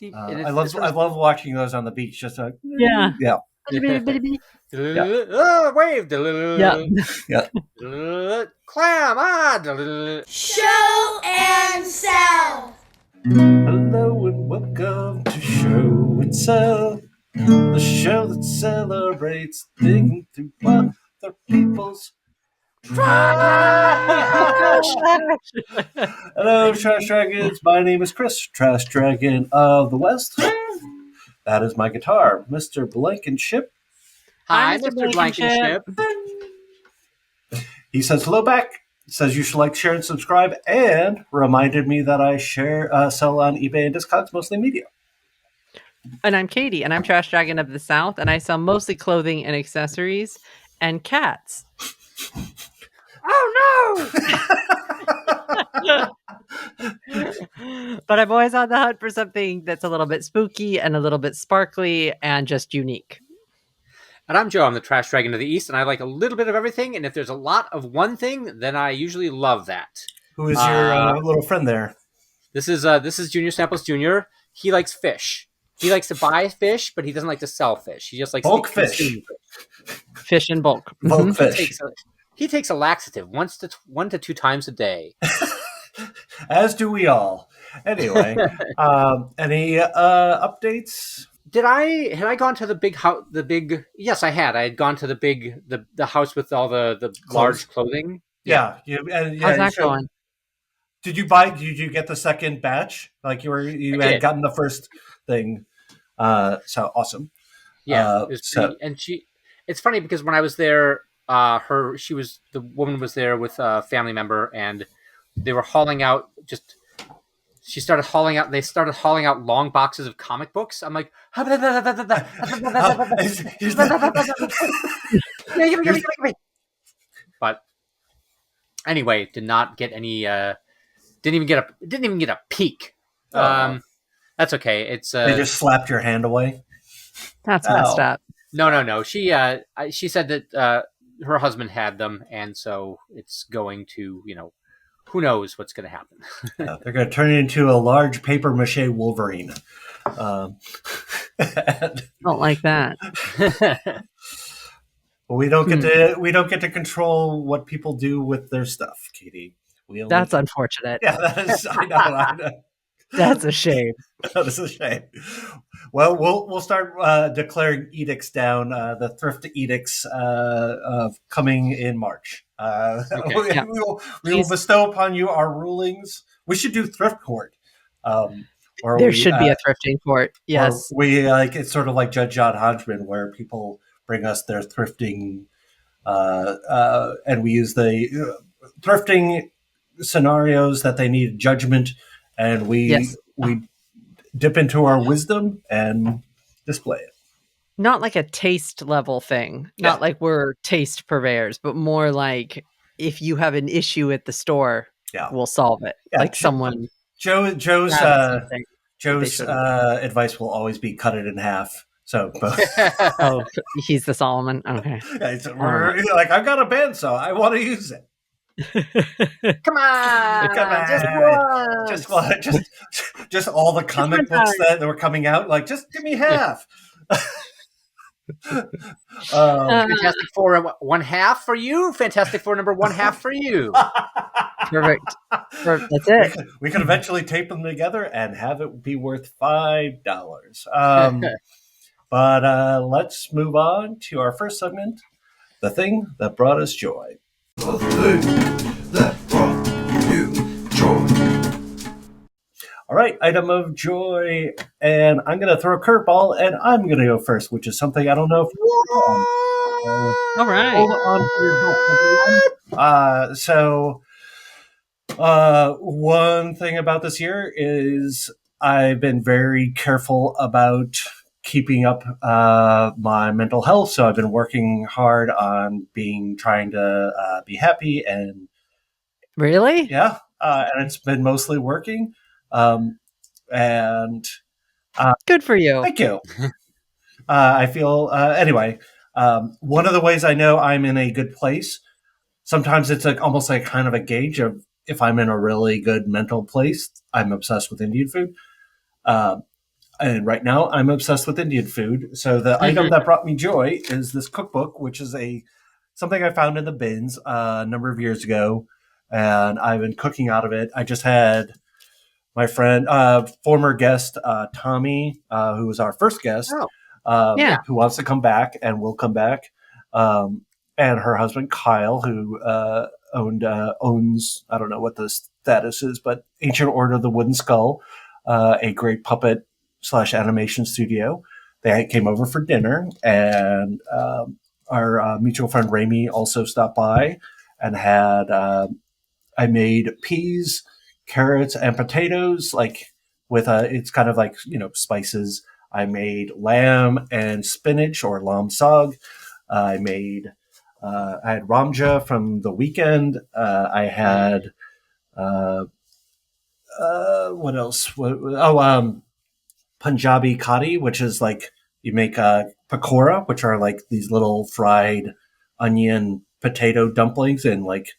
I love watching those on the beach. Just Yeah. yeah. Oh, wave. Yeah. Yeah. Clam. Show and sell. Hello and welcome to Show and Sell, the show that celebrates digging through other people's trash. Hello, Trash Dragons. My name is Chris, Trash Dragon of the West. That is my guitar, Mr. Blankenship. Hi, Mr. Blankenship. He says hello back. Says you should like, share, and subscribe, and reminded me that I sell on eBay and Discogs, mostly media. And I'm Katie, and I'm Trash Dragon of the South, and I sell mostly clothing and accessories and cats. Oh no! But I'm always on the hunt for something that's a little bit spooky and a little bit sparkly and just unique. And I'm Joe. I'm the Trash Dragon of the East, and I like a little bit of everything. And if there's a lot of one thing, then I usually love that. Who is your little friend there? This is Junior Samples Jr. He likes fish. He likes to buy fish, but he doesn't like to sell fish. He just likes bulk to fish. Fish in bulk. Bulk fish. He takes a laxative 1 to 2 times a day. As do we all. Anyway, any updates? Had I gone to the big house? Yes, I had. I had gone to the house with all the large clothing. Yeah. How's that going? Did you get the second batch? Like you had gotten the first thing. So awesome. Yeah. It was pretty, and it's funny because when I was there, the woman was there with a family member, and they were hauling out they started hauling out long boxes of comic books. I'm like, but anyway, did not get any, didn't even get a peek. That's okay. It's, they just slapped your hand away. That's messed up. No. She said that, her husband had them. And so it's going to, who knows what's going to happen. They're going to turn it into a large paper mache Wolverine. Don't like that. We don't get to control what people do with their stuff, Katie. That's unfortunate. Yeah, that is. I know. That's a shame. That is a shame. Well, we'll start declaring edicts down. The thrift edicts coming in March. Okay. We will bestow upon you our rulings. We should do thrift court. There should be a thrifting court. Yes, we it's sort of like Judge John Hodgman, where people bring us their thrifting, and we use the thrifting scenarios that they need judgment, and we dip into our wisdom and display it. Not like a taste level thing. Not like we're taste purveyors, but more like if you have an issue at the store, we'll solve it. Yeah, like someone. Joe's advice will always be cut it in half. So, oh, he's the Solomon. Okay. Yeah, like, I've got a bandsaw. I want to use it. Come on, just all the comic books that were coming out. Like, just give me half. Fantastic Four 1/2 for you. Fantastic Four number 1/2 for you. Perfect. That's it. We could eventually tape them together and have it be worth $5. But let's move on to our first segment, the thing that brought us joy. The thing that brought you joy. All right, item of joy, and I'm going to throw a curveball, and I'm going to go first, which is something I don't know if you're all right. So one thing about this year is I've been very careful about keeping up my mental health. So I've been working hard on trying to be happy, and really, yeah, and it's been mostly working. And good for you. Thank you. I feel anyway. One of the ways I know I'm in a good place. Sometimes it's like almost like kind of a gauge of if I'm in a really good mental place. I'm obsessed with Indian food. And right now, I'm obsessed with Indian food. So the item that brought me joy is this cookbook, which is something I found in the bins a number of years ago, and I've been cooking out of it. I just had my friend, former guest Tommy, who was our first guest, who wants to come back and will come back, and her husband Kyle, who owns, I don't know what the status is, but Ancient Order of the Wooden Skull, a great puppet / animation studio. They came over for dinner, and our mutual friend Rami also stopped by and had. I made peas, carrots, and potatoes, like with it's kind of like spices. I made lamb and spinach or lam sag. I had ramja from the weekend. I had what else? Punjabi kadi, which is like you make pakora, which are like these little fried onion potato dumplings in like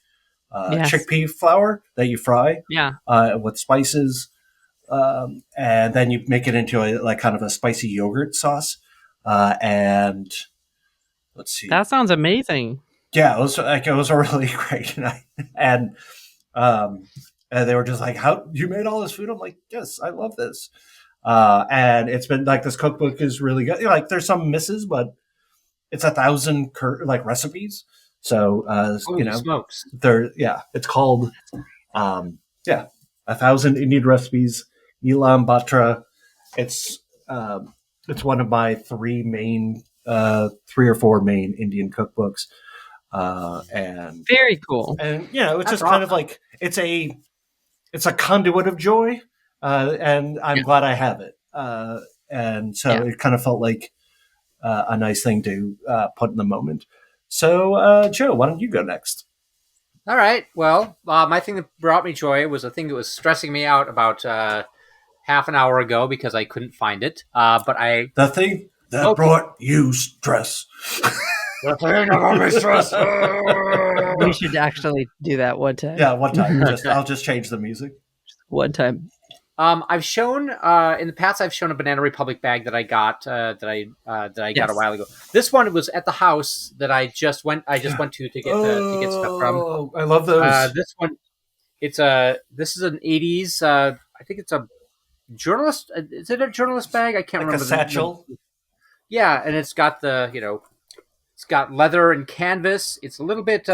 chickpea flour that you fry with spices. And then you make it into a kind of a spicy yogurt sauce. And let's see. That sounds amazing. Yeah, it was really great. And they were just like, "How you made all this food?" I'm like, "Yes, I love this." And it's been like this cookbook is really good. Like there's some misses, but it's 1,000 recipes. So smokes. It's called 1,000 Indian recipes. Neelam Batra. It's one of my three or four main Indian cookbooks. And very cool. And it's that's just awesome. Kind of like it's a conduit of joy. And I'm glad I have it. And so it kind of felt like a nice thing to put in the moment. So, Joe, why don't you go next? All right. Well, my thing that brought me joy was a thing that was stressing me out about half an hour ago because I couldn't find it. The thing that brought you stress. The thing that brought me stress. We should actually do that one time. Yeah, one time. I'll just change the music. One time. I've shown in the past. I've shown a Banana Republic bag that I got got a while ago. This one was at the house that I just went to get stuff from. Oh, I love those. This one, this is an '80s. I think it's a journalist. Is it a journalist bag? I can't remember. A satchel. Yeah, and it's got it's got leather and canvas. It's a little bit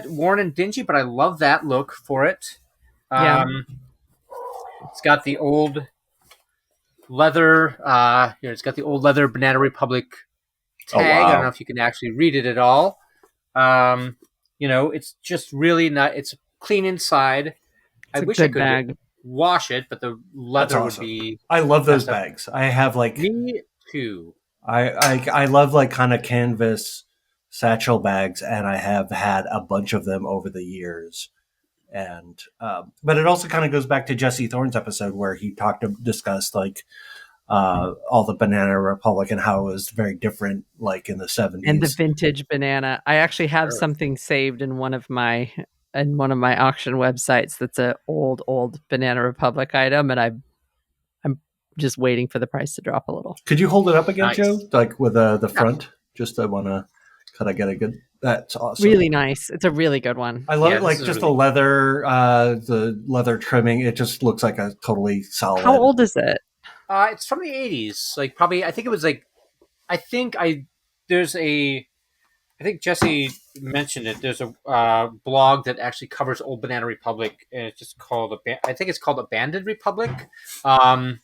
worn and dingy, but I love that look for it. It's got the old leather. It's got the old leather Banana Republic tag. Oh, wow. I don't know if you can actually read it at all. It's just really not. It's clean inside. I wish I could wash it, but the leather would be. I love those bags. I have me too. I love kind of canvas satchel bags, and I have had a bunch of them over the years. And but it also kind of goes back to Jesse Thorne's episode where he discussed all the Banana Republic and how it was very different, like in the 70s. And the vintage banana. I actually have something saved in one of my auction websites that's an old Banana Republic item, and I'm just waiting for the price to drop a little. Could you hold it up again, Joe? Like with the front? Just I want to kind of get a good. That's awesome. Really nice. It's a really good one. I love it. Just the leather trimming. It just looks like a totally solid. How old is it? It's from the 80s. Probably. I think it was I think Jesse mentioned it. There's a blog that actually covers old Banana Republic, and it's just called I think it's called Abandoned Republic. All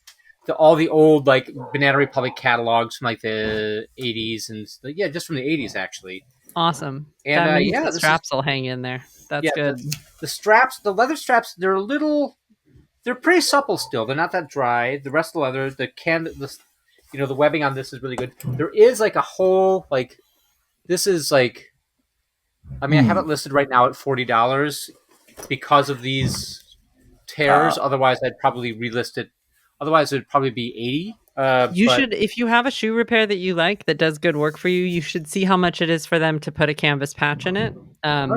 the old Banana Republic catalogs from the 80s and just from the 80s actually. Awesome. And that means the straps will hang in there. That's good. The straps, the leather straps, they're pretty supple still. They're not that dry. The rest of the leather, the webbing on this is really good. There is a whole this is I have it listed right now at $40 because of these tears. Otherwise, I'd probably relist it. Otherwise, it would probably be $80. You should, if you have a shoe repair that you like that does good work for you, you should see how much it is for them to put a canvas patch in it,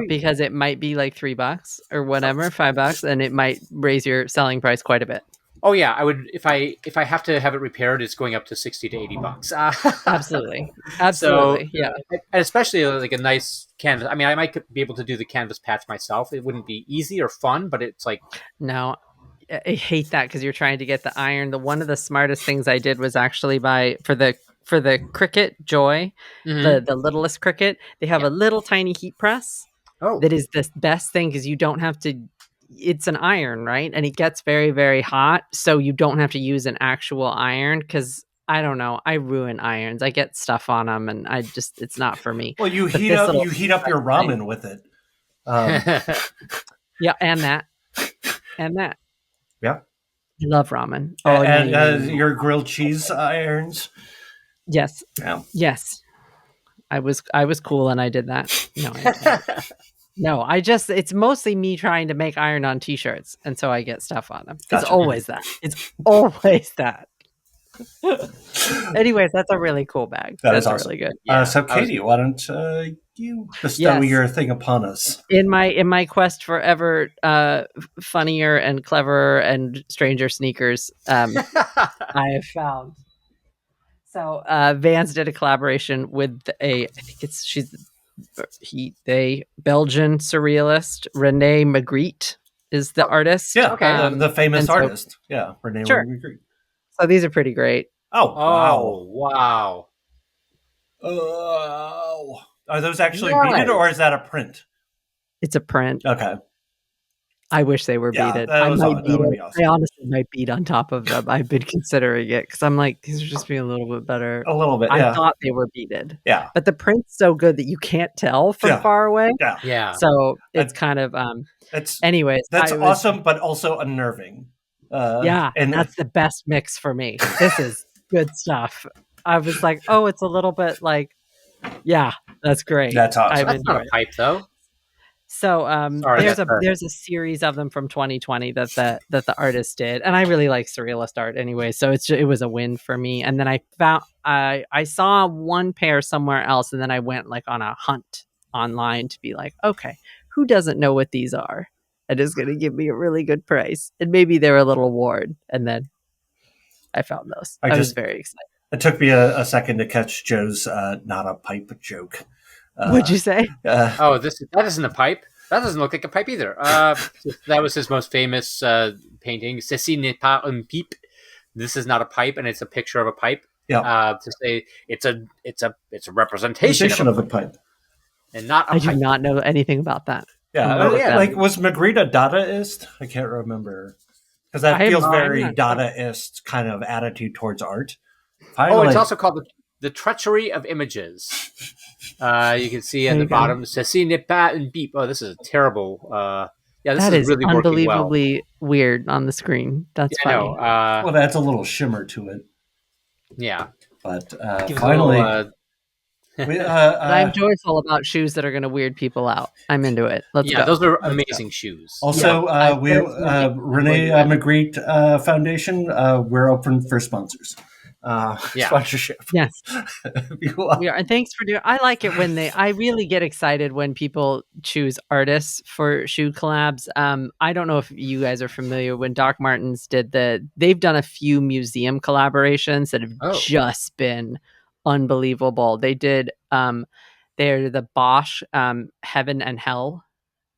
because it might be $3 or whatever, $5, and it might raise your selling price quite a bit. Oh yeah, I would if I have to have it repaired, it's going up to $60 to $80. Absolutely. So, Yeah. and especially like a nice canvas. I mean, I might be able to do the canvas patch myself. It wouldn't be easy or fun, but it's like No, I hate that because you're trying to get the iron. One of the smartest things I did was actually for the Cricut Joy, the littlest Cricut, they have a little tiny heat press. Oh. That is the best thing because you don't have to. It's an iron, right? And it gets very, very hot, so you don't have to use an actual iron because I don't know. I ruin irons. I get stuff on them, and it's not for me. Well, you heat up your ramen with it. Yeah, and that. Yeah, I love ramen. Oh, and your grilled cheese irons. Yes. Yeah. Yes. I was cool and I did that. No, it's mostly me trying to make iron-on t-shirts, and so I get stuff on them. Gotcha. It's always that. Anyways, that's a really cool bag. That's awesome. Really good. Yeah, so Katie, why don't you bestow your thing upon us? In my quest for ever funnier and cleverer and stranger sneakers, I have found. So Vans did a collaboration with Belgian surrealist René Magritte is the artist. Yeah, okay. The famous artist. Yeah, René Magritte. So these are pretty great. Oh, wow. Are those actually beaded or is that a print? It's a print. Okay. I wish they were beaded. That would be awesome. I honestly might bead on top of them. I've been considering it because I'm like, these are just being a little bit better. A little bit, I thought they were beaded. Yeah. But the print's so good that you can't tell from far away. Yeah. Yeah. So it's kind of anyways. That's awesome, but also unnerving. And that's the best mix for me. This is good stuff. I was like, oh, it's a little bit like, yeah, that's great. That's awesome. That's not a pipe though. So there's a series of them from 2020 that the artist did, and I really like surrealist art anyway. So it was a win for me. And then I saw one pair somewhere else, and then I went like on a hunt online to be like, okay, who doesn't know what these are and is going to give me a really good price, and maybe they're a little worn. And then I found those. I was very excited. It took me a second to catch Joe's not a pipe joke. What'd you say? That isn't a pipe. That doesn't look like a pipe either. That was his most famous painting. Ceci n'est pas un pipe. This is not a pipe, and it's a picture of a pipe. Yeah. To say it's a representation of a pipe, and not. I do not know anything about that. Yeah. Like was Magritte a Dadaist? I can't remember because that feels very Dadaist kind of attitude towards art. It's also called the treachery of images. You can see at the bottom, "Ceci n'est pas un pipe." Oh, this is a terrible. This is really unbelievably weird on the screen. That's funny. Well, that's a little shimmer to it. Yeah, but finally, I'm joyful about shoes that are going to weird people out. I'm into it. Let's go. Those are amazing shoes. Also, René Magritte Foundation. We're open for sponsors. Sponsorship. Yes. We are, and thanks for doing. I like it when I really get excited when people choose artists for shoe collabs. I don't know if you guys are familiar when Doc Martens they've done a few museum collaborations that have just been unbelievable. They did they're the Bosch Heaven and Hell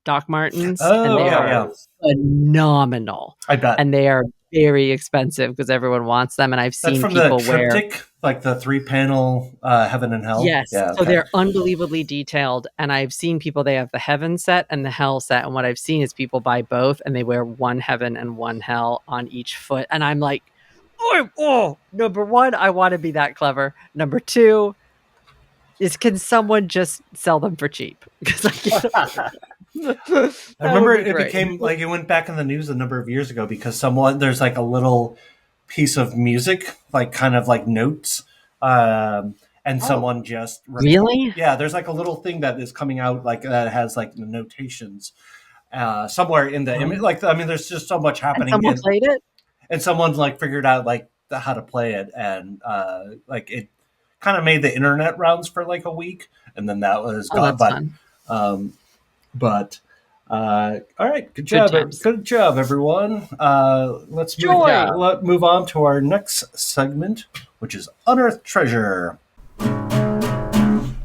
Doc Martens, and they are phenomenal. I bet. And they are very expensive because everyone wants them, and I've seen people wear like the 3-panel Heaven and Hell. Yes, they're unbelievably detailed, and I've seen people. They have the Heaven set and the Hell set, and what I've seen is people buy both, and they wear one Heaven and one Hell on each foot, and I'm like, number one, I want to be that clever. Number two is, can someone just sell them for cheap? Because I remember it became like it went back in the news a number of years ago because there's like a little piece of music, like kind of like notes, and someone just really there's like a little thing that is coming out like that has like the notations somewhere in the image. Like there's just so much happening. And someone played it, and someone's like figured out like how to play it, and like it kind of made the internet rounds for like a week, and then that was gone. That's fun. But All right, good job, times. good job, everyone. Let's Joy. move on to our next segment, which is Unearthed Treasure.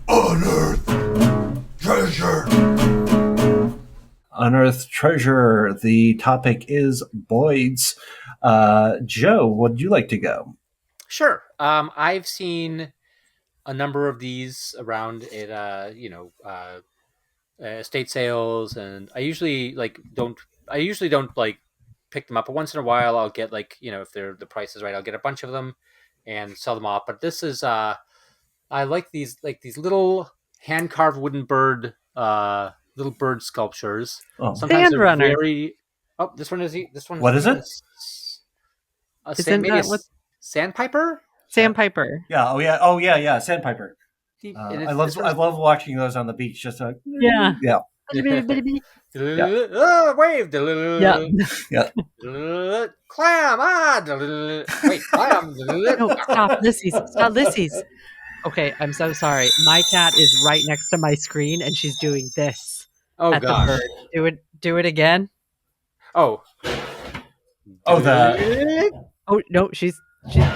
Unearthed Treasure. Unearthed Treasure. The topic is Boyd's. Joe, would you like to go? Sure. I've seen a number of these around at estate sales, and I usually don't like pick them up. But once in a while, I'll get if the price is right, I'll get a bunch of them and sell them off. But this is I like these little hand carved wooden bird little bird sculptures. Oh. Sometimes they're Sandrunner. very. Oh, this one is What is it? Sandpiper. Sandpiper. Yeah. Oh yeah. Sandpiper. And I love watching those on the beach. Just Yeah. yeah. Wave. Yeah. Yeah. Clam. Wait, clam. No, stop, Lissies. Okay, I'm so sorry. My cat is right next to my screen, and she's doing this. Oh at the gosh. bird. Do it again. Oh. Oh, the. Oh no, she's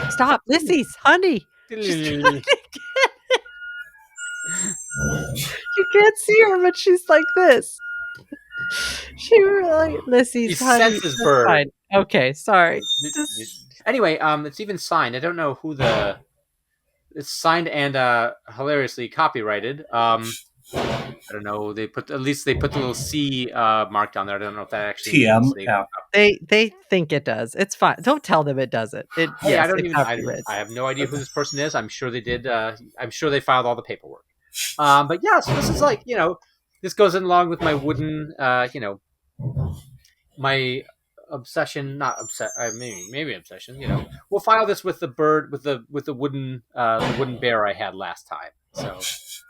stop, Lissies, honey. She's doing it again. You can't see her, but she's like this. She really, Lissies, He honey. senses bird. Fine. Okay, sorry. Anyway, it's even signed. I don't know who it's signed and hilariously copyrighted. I don't know. They put the little C mark down there. I don't know if that actually TM. means Yeah. They think it does. It's fine. Don't tell them it doesn't. Hey, Yes, I have no idea who this person is. I'm sure they did. I'm sure they filed all the paperwork. But yeah, so this is this goes in along with my wooden, my obsession, not maybe obsession. We'll file this with the bird, with the wooden bear I had last time. So.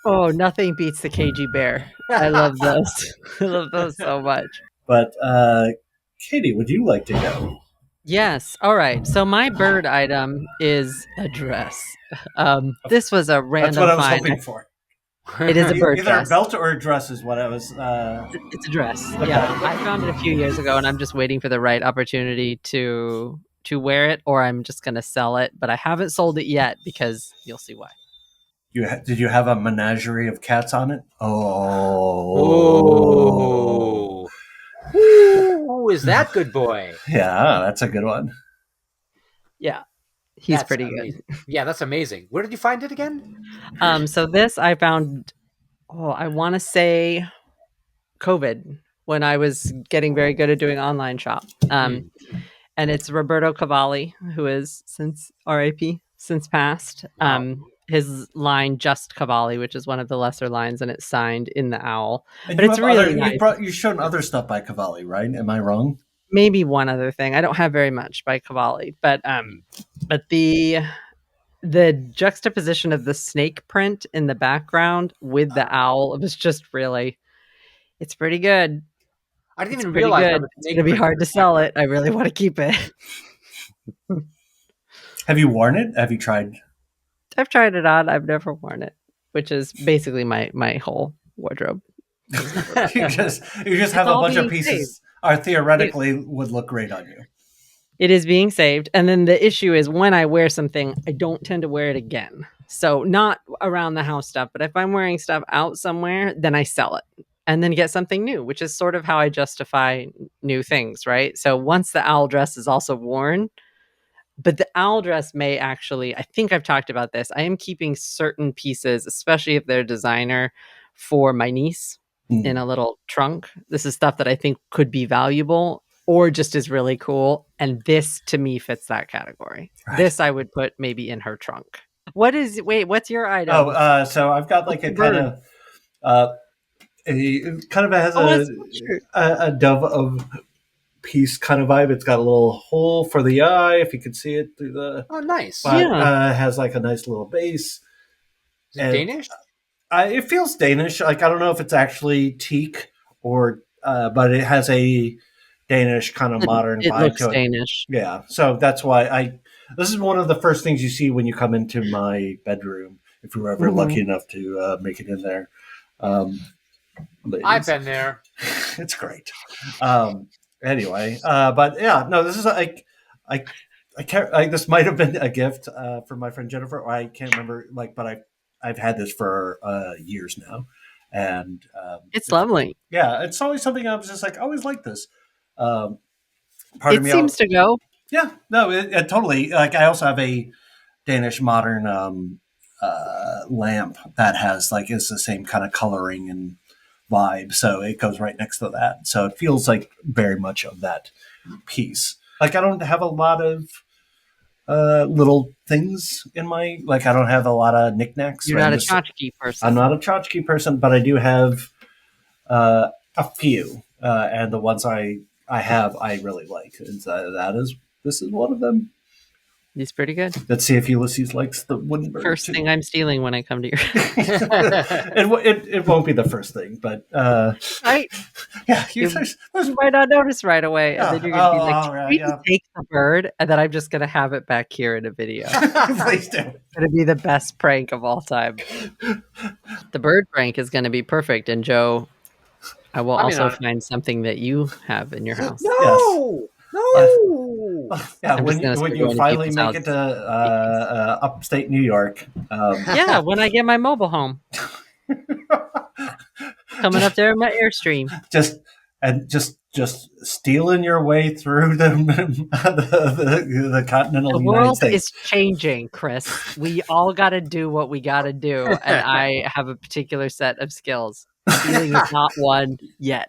Oh, nothing beats the KG bear. I love those. I love those so much. But Katie, would you like to go? Yes. All right. So my bird item is a dress. This was a random That's what I was find. hoping for. It is a bird Either dress. a belt or a dress is what I was. It's a dress. Okay. Yeah, I found it a few years ago, and I'm just waiting for the right opportunity to wear it, or I'm just going to sell it. But I haven't sold it yet because you'll see why. Did you have a menagerie of cats on it? Oh. Who is that good boy? Yeah, that's a good one. Yeah, he's That's pretty amazing. good. Yeah, that's amazing. Where did you find it again? So this I found. Oh, I want to say COVID, when I was getting very good at doing online shop. And it's Roberto Cavalli, who is since RIP, since passed. His line Just Cavalli, which is one of the lesser lines, and it's signed in the owl. And but it's really nice. You've shown other stuff by Cavalli, right? Am I wrong? Maybe one other thing. I don't have very much by Cavalli, but the juxtaposition of the snake print in the background with the owl, it was just really, it's pretty good. I didn't even Pretty realize good. It's gonna be hard to sell it. I really want to keep it. Have you worn it? Have you tried? I've tried it on. I've never worn it, which is basically my whole wardrobe. you just have a bunch of pieces are theoretically would look great on you. It is being saved. And then the issue is when I wear something, I don't tend to wear it again. So not around the house stuff, but if I'm wearing stuff out somewhere, then I sell it and then get something new, which is sort of how I justify new things, right? So once the owl dress is also worn, but the owl dress may actually, I think I've talked about this. I am keeping certain pieces, especially if they're designer, for my niece in a little trunk. This is stuff that I think could be valuable or just is really cool. And this to me fits that category. Right. This I would put maybe in her trunk. What's your item? Oh, so I've got like a kind of, it kind of has a dove of piece kind of vibe. It's got a little hole for the eye, if you could see it through the. Oh, nice! But, it has like a nice little base. Is it Danish? It feels Danish. Like I don't know if it's actually teak or, but it has a Danish kind of modern vibe looks to it. Danish. Yeah, so that's why this is one of the first things you see when you come into my bedroom. If you're ever lucky enough to make it in there. ladies. I've been there. It's great. Anyway, but yeah, no, this is like I can't. This might have been a gift from my friend Jennifer. Or I can't remember. But I've had this for years now, and It's lovely. Yeah, it's always something I was just like, I always like this. Part It of me seems to go. Yeah, no, it totally. Like I also have a Danish modern lamp that has it's the same kind of coloring and vibe, so it goes right next to that. So it feels like very much of that piece. Like I don't have a lot of little things in my I don't have a lot of knickknacks. You're not a tchotchke person. I'm not a tchotchke person, but I do have a few, and the ones I have I really like. And this is one of them. He's pretty good. Let's see if Ulysses likes the wooden bird. First thing I'm stealing when I come to your it won't be the first thing, but you might not notice right away, and then you're gonna be like, right, "Can you take the bird?" And then I'm just gonna have it back here in a video. Please do. It's gonna be the best prank of all time. The bird prank is gonna be perfect, and Joe, I will also find something that you have in your house. No. Yeah, when you finally make it to upstate New York. Yeah, when I get my mobile home. Coming up there in my Airstream. Just stealing your way through the continental United States. The world is changing, Chris. We all got to do what we got to do, and I have a particular set of skills. Stealing is not one yet,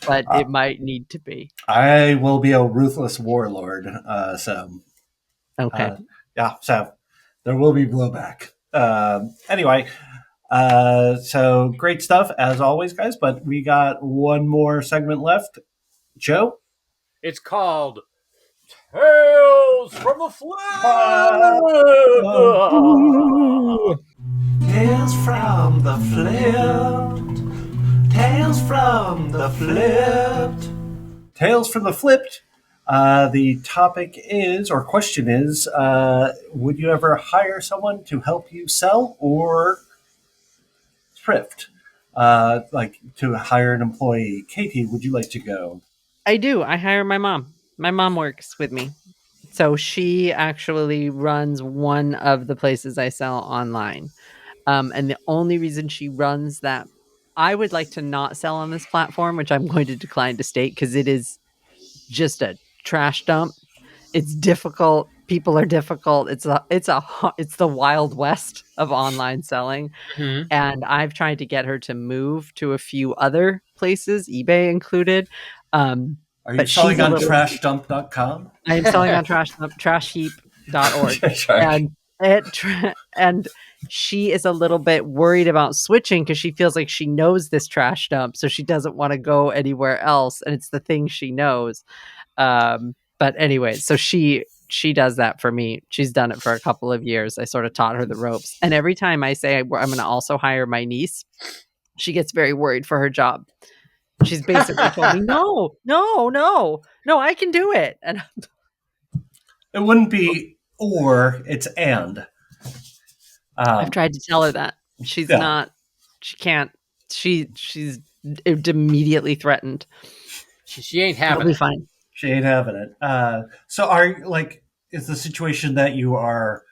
but it might need to be. I will be a ruthless warlord, okay. So there will be blowback. Anyway, so great stuff as always, guys. But we got one more segment left. Joe, it's called Tales from the Flypt. Tales from the Flypt. Tales from the Flypt. Tales from the Flypt. The topic is, or question is, would you ever hire someone to help you sell or thrift? To hire an employee. Katie, would you like to go? I do. I hire my mom. My mom works with me. So she actually runs one of the places I sell online. And the only reason she runs that, I would like to not sell on this platform, which I'm going to decline to state because it is just a trash dump. It's difficult. People are difficult. It's the Wild West of online selling. Mm-hmm. And I've tried to get her to move to a few other places, eBay included. Are you selling on trashdump.com? I am selling on trashheap.org. Sure. And she is a little bit worried about switching because she feels like she knows this trash dump, so she doesn't want to go anywhere else, and it's the thing she knows. But anyway, so she does that for me. She's done it for a couple of years. I sort of taught her the ropes, and every time I say I'm going to also hire my niece, she gets very worried for her job. She's basically told me, no, I can do it. And it wouldn't be or, it's and. I've tried to tell her that. She's not, she can't, she's immediately threatened. She ain't having It'll be it. Fine. She ain't having it. So is the situation that you are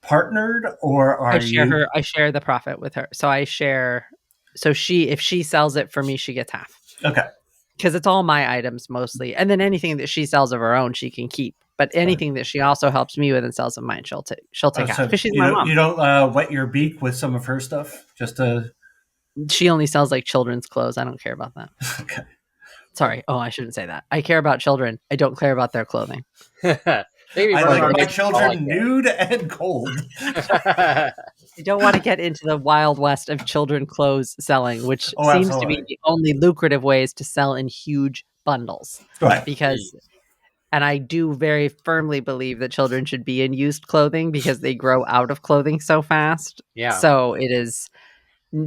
partnered or are you? I share the profit with her. So I share, if she sells it for me, she gets half. Okay. Because it's all my items mostly. And then anything that she sells of her own, she can keep. But anything that she also helps me with and sells of mine, she'll take half. Because she's my mom. You don't wet your beak with some of her stuff? She only sells children's clothes. I don't care about that. Okay. Sorry. Oh, I shouldn't say that. I care about children. I don't care about their clothing. I like my children nude and cold. I don't want to get into the wild west of children clothes selling, which seems to be the only lucrative ways to sell in huge bundles. Right. And I do very firmly believe that children should be in used clothing because they grow out of clothing so fast. Yeah. So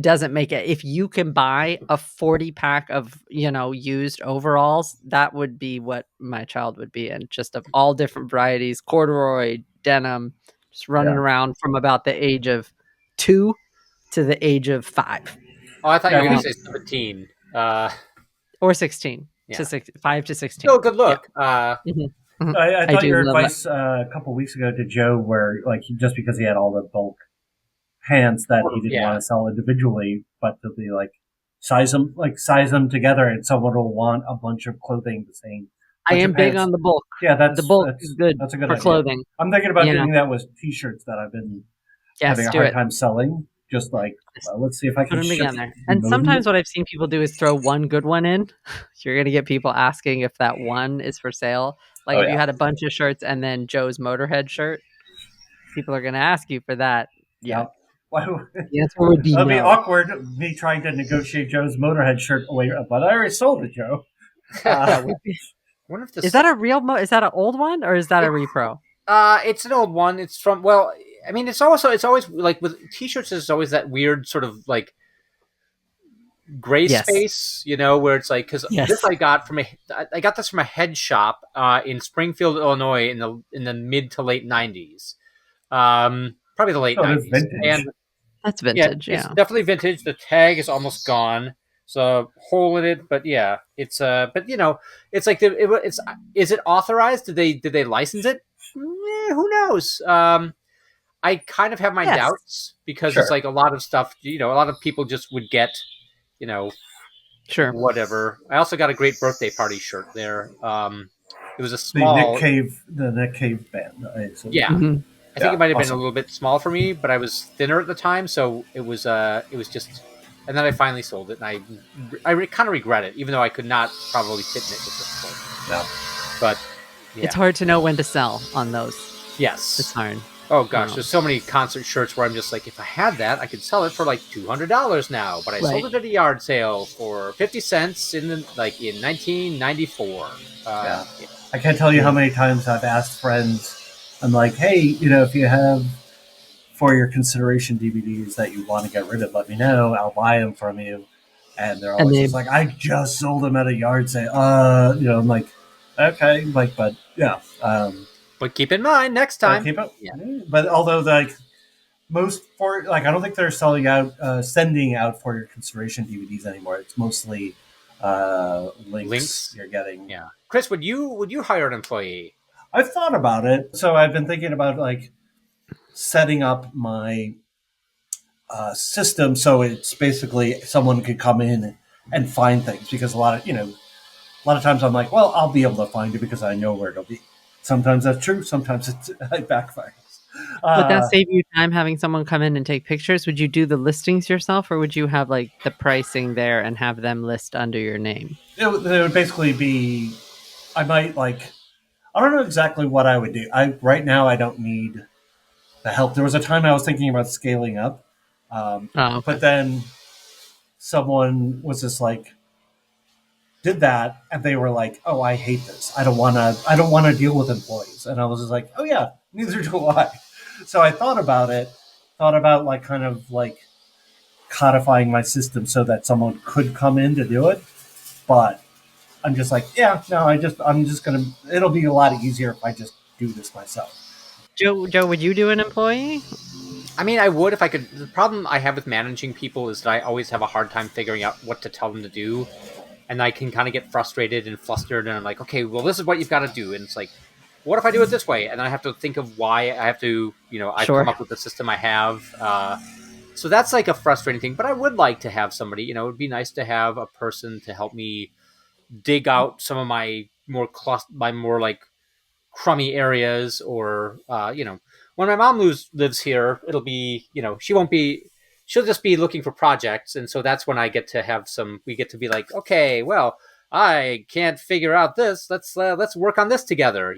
doesn't make it. If you can buy a 40 pack of, used overalls, that would be what my child would be in, just of all different varieties, corduroy, denim, just running around from about the age of 2 to the age of 5. Oh, I thought you were Yeah. going to say 17. Or 16 Yeah. to 5 to 16. Still a good look. Mhm. Mhm. I thought do your love advice a couple weeks ago to Joe, where like just because he had all the bulk pants that he didn't want to sell individually, but to be like size them together, and someone will want a bunch of clothing the same. I am big on the bulk. Yeah, the bulk is good that's a good for idea. clothing. I'm thinking about doing that with T-shirts that I've been having a hard time selling. Just like, well, let's see if I can put them ship together. And sometimes what I've seen people do is throw one good one in. You're going to get people asking if that one is for sale. Like if you had a bunch of shirts and then Joe's Motorhead shirt, people are going to ask you for that. Yeah. The answer would be That'd no. be awkward, me trying to negotiate Joe's Motorhead shirt away, but I already sold it, Joe. Is that a real is that an old one or is that a repro? It's an old one. It's from, well, I mean, it's always like with T-shirts, there's always that weird sort of like gray space, you know, where it's like, because this I got this from a head shop in Springfield, Illinois, in the mid to late 90s, probably the late 90s. Vintage. That's vintage. It's definitely vintage. The tag is almost gone. So hole in it, but yeah, it's but you know, it's like is it authorized? Did they license it? Who knows? I kind of have my doubts because it's like a lot of stuff. You know, a lot of people just would get, you know, whatever. I also got a great birthday party shirt there. It was a small the Nick Cave band. Yeah. Mm-hmm. I think it might have been a little bit small for me, but I was thinner at the time, so it was just. And then I finally sold it, and I kind of regret it, even though I could not probably fit in it at this point. No. But it's hard to know when to sell on those. Yes. It's hard. Oh gosh, there's so many concert shirts where I'm just like, if I had that, I could sell it for like $200 now. But I sold it at a yard sale for 50 cents in 1994. I can't tell you how many times I've asked friends, I'm like, hey, you know, if you have for your consideration DVDs that you want to get rid of, let me know. I'll buy them from you. And they're always just like, I just sold them at a yard sale. You know, I'm like, okay, like, but yeah. But keep in mind next time. But although like most for like, I don't think they're sending out for your consideration DVDs anymore. It's mostly links you're getting. Yeah. Chris, would you hire an employee? I've thought about it. So I've been thinking about like setting up my system so it's basically someone could come in and find things, because a lot of times I'm like, well, I'll be able to find it because I know where it'll be. Sometimes that's true. Sometimes it backfires. Would that save you time having someone come in and take pictures? Would you do the listings yourself, or would you have like the pricing there and have them list under your name? It would basically be, I might like, I don't know exactly what I would do. Right now I don't need the help. There was a time I was thinking about scaling up, but then someone was just like, did that, and they were like, "Oh, I hate this. I don't want to deal with employees." And I was just like, "Oh yeah, neither do I." So I thought about like kind of like codifying my system so that someone could come in to do it, but I'm just like, yeah, no, it'll be a lot easier if I just do this myself. Joe, would you do an employee? I mean, I would if I could. The problem I have with managing people is that I always have a hard time figuring out what to tell them to do. And I can kind of get frustrated and flustered, and I'm like, okay, well, this is what you've got to do. And it's like, what if I do it this way? And then I have to think of why I have to, I've come up with the system I have. So that's like a frustrating thing. But I would like to have somebody, it would be nice to have a person to help me dig out some of my more like crummy areas, or, when my mom lives here, it'll be, she'll just be looking for projects. And so that's when we get to be like, okay, well, I can't figure out this. Let's work on this together.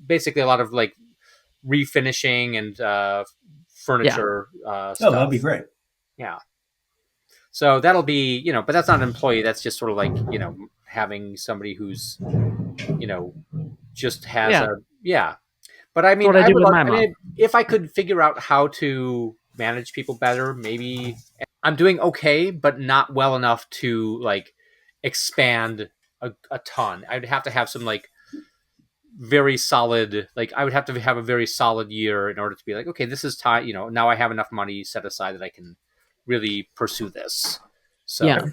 Basically a lot of like refinishing and furniture stuff. Oh, that'd be great. Yeah. So that'll be, but that's not an employee. That's just sort of like, having somebody who's, just has But I mean, if I could figure out how to manage people better, maybe. I'm doing okay, but not well enough to like expand a ton. I'd have to have some like very solid, like I would have to have a very solid year in order to be like, okay, this is time, now I have enough money set aside that I can really pursue this. So Yeah.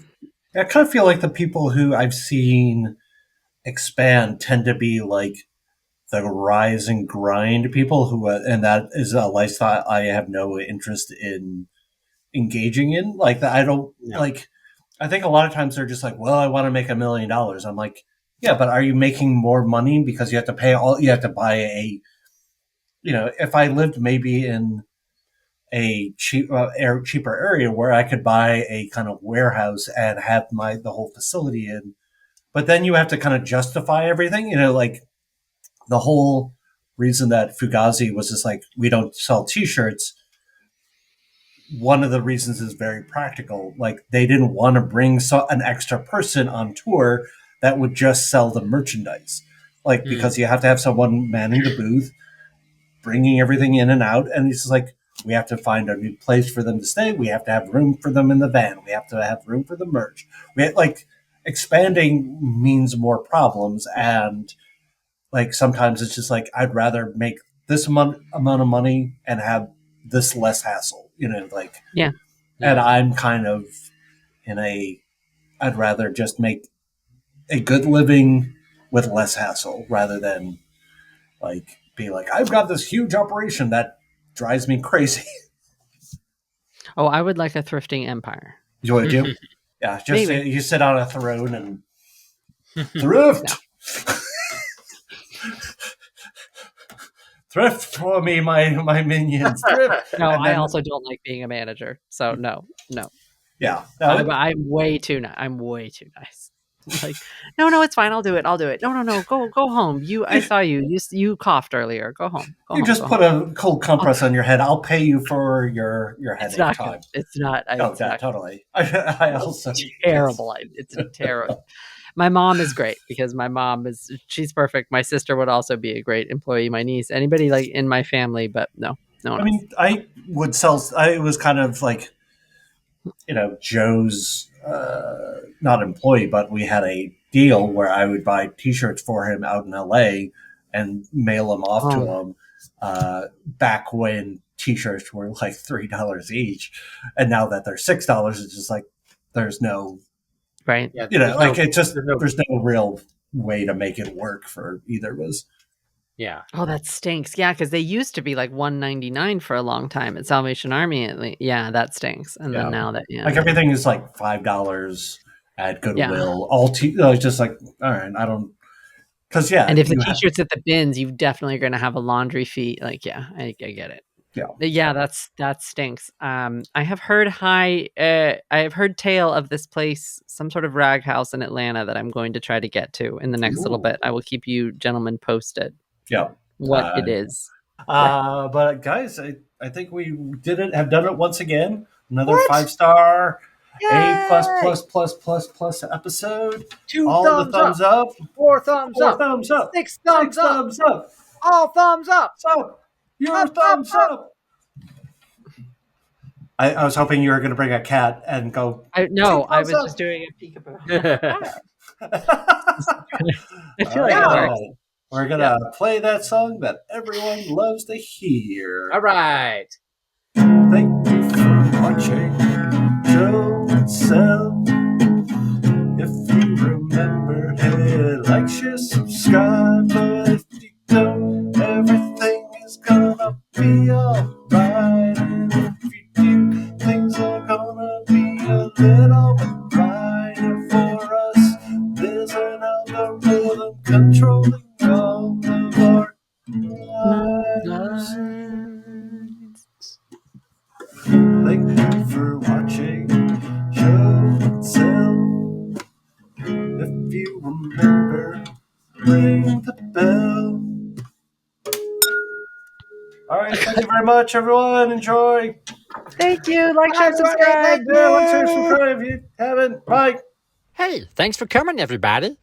I kind of feel like the people who I've seen expand tend to be like the rise and grind people who, and that is a lifestyle I have no interest in engaging in. Like that, I don't like. I think a lot of times they're just like, well, I want to make $1 million. I'm like, yeah, but are you making more money because you have to pay all? You have to buy a, if I lived maybe in a cheaper area where I could buy a kind of warehouse and have the whole facility in, but then you have to kind of justify everything. Like the whole reason that Fugazi was just like, we don't sell T-shirts. One of the reasons is very practical. Like they didn't want to bring an extra person on tour that would just sell the merchandise. Like, because you have to have someone manning the booth, bringing everything in and out. And it's just like, we have to find a new place for them to stay. We have to have room for them in the van. We have to have room for the merch. Expanding means more problems. And like, sometimes it's just like, I'd rather make this amount of money and have this less hassle. Yeah. And I'm kind of I'd rather just make a good living with less hassle rather than like be like, I've got this huge operation that drives me crazy. Oh, I would like a thrifting empire. You want to do? Yeah, just you sit on a throne and thrift. Thrift for me, my minions. Thrift. No, I also don't like being a manager. So no. Yeah, I'm way too nice. I'm way too nice. Like, no, it's fine. I'll do it. No. Go home. I saw you. You coughed earlier. Go home. Put a cold compress on your head. I'll pay you for your headache it's not time. Good. It's not. It's not totally. I also terrible. It's terrible. My mom is great because she's perfect. My sister would also be a great employee. My niece, anybody like in my family, but no. I mean, I would sell. I was kind of like, Joe's not employee, but we had a deal where I would buy T-shirts for him out in LA and mail them off to him. Back when T-shirts were like $3 each, and now that they're $6, it's just like there's no. Right. Yeah, there's no real way to make it work for either of us. Yeah. Oh, that stinks. Yeah, because they used to be like $1.99 for a long time at Salvation Army. At least. Yeah, that stinks. And then now that like everything is like $5 at Goodwill. All it's just like, all right, I don't. Because and if the T-shirts at the bins, you definitely are going to have a laundry fee. Like, I get it. Yeah, that stinks. I have heard tale of this place, some sort of rag house in Atlanta that I'm going to try to get to in the next little bit. I will keep you gentlemen posted. Yeah, what it is. But guys, I think we have done it once again. Another 5-star, A+++++ episode. 2 all the thumbs up. 4 thumbs up. 6 thumbs up. All thumbs up. So. Your thumbs up. I was hoping you were going to bring a cat and go. I was just doing a peekaboo. I feel like it works. We're going to play that song that everyone loves to hear. All right. Thank you for watching Show and Sell. If you remember, hit like, share, subscribe. But if you don't, everything is gonna be alright. And if you do, things are gonna be a little bit brighter for us. There's an algorithm controlling all of our lives. Thank you for watching Show and Sell. If you remember, ring the bell. All right, thank you very much, everyone. Enjoy. Thank you. Like, share, subscribe. Yeah, like, share, subscribe if you haven't. Bye. Hey, thanks for coming, everybody.